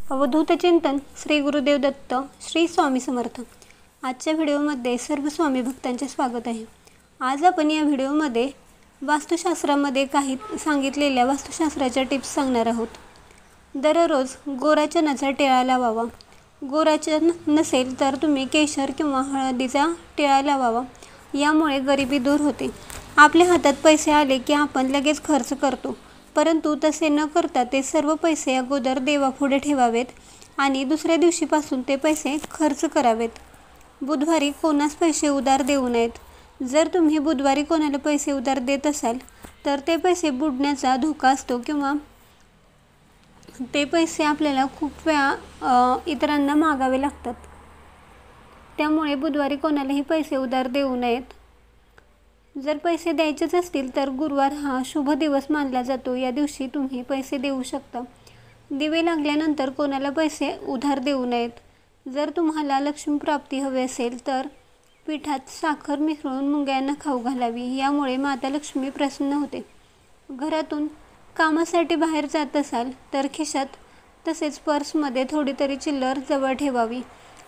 अवधूत चिंतन श्री गुरुदेव दत्त श्री स्वामी समर्थ। आजच्या व्हिडिओमध्ये सर्व स्वामी भक्तांचे स्वागत आहे। आज आपण या व्हिडिओमध्ये वास्तुशास्त्रामध्ये काही सांगितलेल्या वास्तुशास्त्राच्या टिप्स सांगणार आहोत। दररोज गोरा चण्याचा टिळा लावावा। गोरा चण नसेल तर तुम्ही केशर किंवा हळदीचा टिळा लावावा। यामुळे गरिबी दूर होते। आपल्या हातात पैसे आले की आपण लगेच खर्च करतो, परंतु तसे न करता ते सर्व पैसे अगोदर देवापुढे ठेवावेत आणि दुसऱ्या दिवशीपासून ते पैसे खर्च करावेत। बुधवारी कोणास पैसे उधार देऊ नयेत। जर तुम्ही बुधवारी कोणाला पैसे उधार देत असाल तर ते पैसे बुडण्याचा धोका असतो किंवा ते पैसे आपल्याला खूप वेळा इतरांना मागावे लागतात। त्यामुळे बुधवारी कोणालाही पैसे उधार देऊ नयेत। जर पैसे द्यायचेच असतील तर गुरुवार हा शुभ दिवस मानला जातो। या दिवशी तुम्ही पैसे देऊ शकता। दिवे लागल्यानंतर कोणाला पैसे उधार देऊ नयेत। जर तुम्हाला लक्ष्मी प्राप्ती हवी असेल तर पिठात साखर मिसळून मुंग्यांना खाऊ घालावी। यामुळे माता लक्ष्मी प्रसन्न होते। घरातून कामासाठी बाहेर जात असाल तर खिशात तसेच पर्समध्ये थोडी तरी चिल्लर जवळ ठेवावी।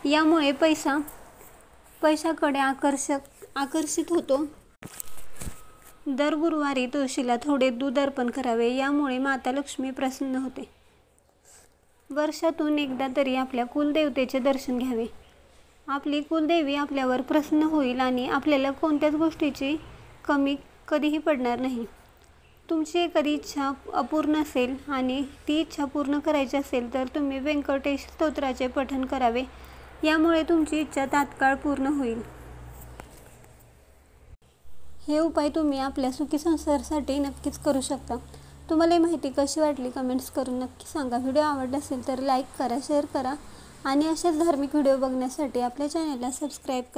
यामुळे पैशाकडे आकर्षित होतो। दर गुरुवारी तुळशीला थोडे दूध अर्पण करावे। यामुळे माता लक्ष्मी प्रसन्न होते। वर्षातून एकदा तरी आपल्या कुलदेवतेचे दर्शन घ्यावे। आपली कुलदेवी आपल्यावर प्रसन्न होईल आणि आपल्याला कोणत्याच गोष्टीची कमी कधीही पडणार नाही। तुमची एखादी इच्छा अपूर्ण असेल आणि ती इच्छा पूर्ण करायची असेल तर तुम्ही व्यंकटेश स्तोत्राचे पठण करावे। यामुळे तुमची इच्छा तात्काळ पूर्ण होईल। हे उपाय तुम्ही आपल्या सुखी संसारासाठी नक्कीच करू शकता। तुम्हाला ही माहिती कशी वाटली कमेंट्स करून नक्की सांगा। व्हिडिओ आवडला असेल तर लाईक करा, शेअर करा आणि अशाच धार्मिक व्हिडिओ बघण्यासाठी आपल्या चॅनलला सबस्क्राईब करा।